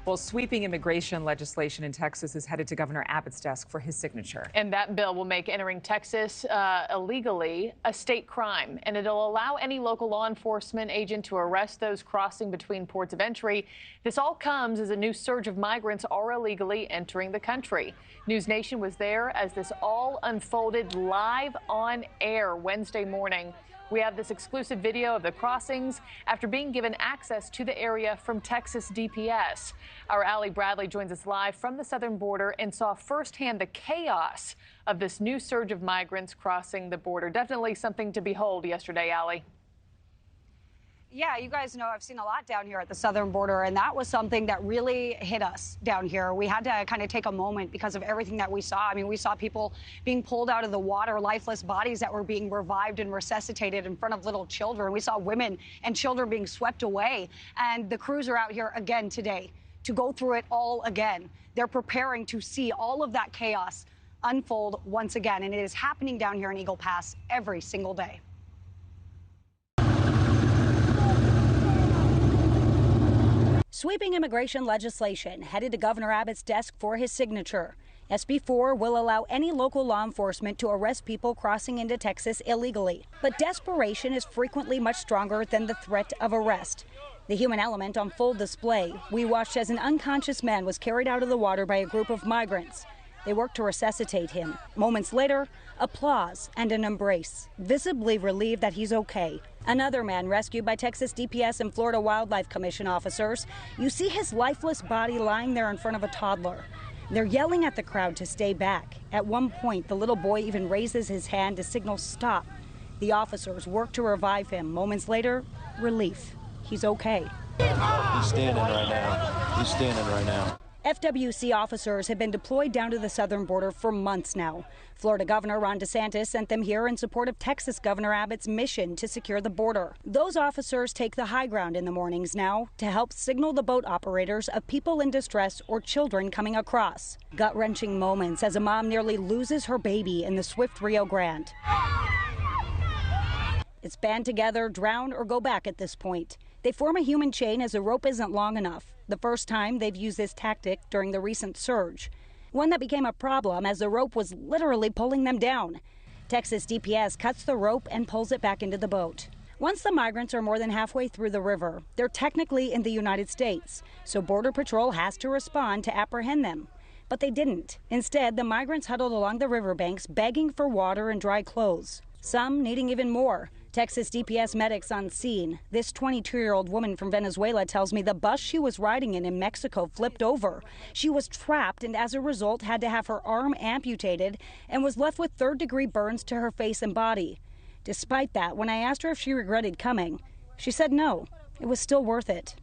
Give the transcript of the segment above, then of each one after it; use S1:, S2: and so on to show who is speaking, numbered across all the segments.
S1: Well, sweeping immigration legislation in Texas is headed to Governor Abbott's desk for his signature.
S2: And that bill will make entering Texas illegally a state crime, and it'll allow any local law enforcement agent to arrest those crossing between ports of entry. This all comes as a new surge of migrants are illegally entering the country. NewsNation was there as this all unfolded live on air Wednesday morning. We have this exclusive video of the crossings after being given access to the area from Texas DPS. Our Allie Bradley joins us live from the southern border and saw firsthand the chaos of this new surge of migrants crossing the border. Definitely something to behold yesterday, Allie.
S3: Yeah, you guys know I've seen a lot down here at the southern border, and that was something that really hit us down here. We had to kind of take a moment because of everything that we saw. I mean, we saw people being pulled out of the water, lifeless bodies that were being revived and resuscitated in front of little children. We saw women and children being swept away, and the crews are out here again today to go through it all again. They're preparing to see all of that chaos unfold once again, and it is happening down here in Eagle Pass every single day.
S4: Sweeping immigration legislation headed to Governor Abbott's desk for his signature. SB 4 will allow any local law enforcement to arrest people crossing into Texas illegally. But desperation is frequently much stronger than the threat of arrest. The human element on full display. We watched as an unconscious man was carried out of the water by a group of migrants. They worked to resuscitate him. Moments later, applause and an embrace, visibly relieved that he's okay. Another man rescued by Texas DPS and Florida Wildlife Commission officers. You see his lifeless body lying there in front of a toddler. They're yelling at the crowd to stay back. At one point, the little boy even raises his hand to signal stop. The officers work to revive him. Moments later, relief. He's okay.
S5: He's standing right now. He's standing right now.
S4: FWC officers have been deployed down to the southern border for months now. Florida Governor Ron DeSantis sent them here in support of Texas Governor Abbott's mission to secure the border. Those officers take the high ground in the mornings now to help signal the boat operators of people in distress or children coming across. Gut-wrenching moments as a mom nearly loses her baby in the swift Rio Grande. It's band together, drown, or go back at this point. They form a human chain as the rope isn't long enough. The first time they've used this tactic during the recent surge. One that became a problem as the rope was literally pulling them down. Texas DPS cuts the rope and pulls it back into the boat. Once the migrants are more than halfway through the river, they're technically in the United States, so Border Patrol has to respond to apprehend them. But they didn't. Instead, the migrants huddled along the riverbanks begging for water and dry clothes, some needing even more. Texas DPS medics on scene. This 22-year-old woman from Venezuela tells me the bus she was riding in Mexico flipped over. She was trapped and as a result had to have her arm amputated and was left with third-degree burns to her face and body. Despite that, when I asked her if she regretted coming, she said no, it was still worth it.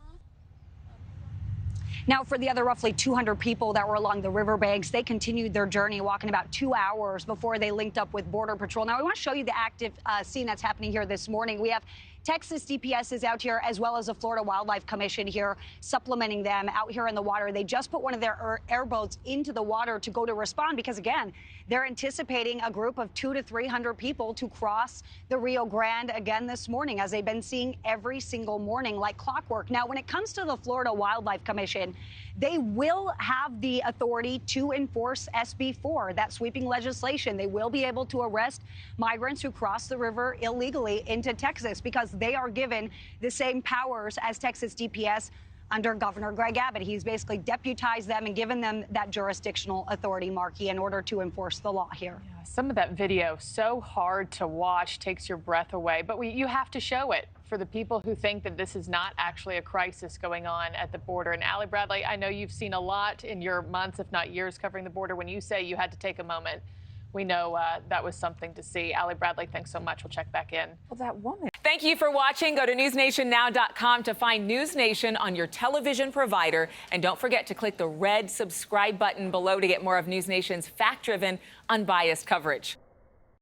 S3: Now, for the other roughly 200 people that were along the riverbanks, they continued their journey, walking about 2 hours before they linked up with Border Patrol. Now, I want to show you the active scene that's happening here this morning. We have Texas DPS is out here, as well as the Florida Wildlife Commission here, supplementing them out here in the water. They just put one of their airboats into the water to go to respond because, again, they're anticipating a group of 200 to 300 people to cross the Rio Grande again this morning, as they've been seeing every single morning like clockwork. Now, when it comes to the Florida Wildlife Commission, they will have the authority to enforce SB 4, that sweeping legislation. They will be able to arrest migrants who cross the river illegally into Texas because they are given the same powers as Texas DPS under Governor Greg Abbott. He's basically deputized them and given them that jurisdictional authority, Markie, in order to enforce the law here.
S2: Yeah, some of that video, so hard to watch, takes your breath away. But you have to show it for the people who think that this is not actually a crisis going on at the border. And Allie Bradley, I know you've seen a lot in your months, if not years, covering the border. When you say you had to take a moment, we know that was something to see. Allie Bradley, thanks so much. We'll check back in.
S1: Well, that woman.
S6: Thank you for watching. Go to newsnationnow.com to find NewsNation on your television provider. And don't forget to click the red subscribe button below to get more of NewsNation's fact-driven, unbiased coverage.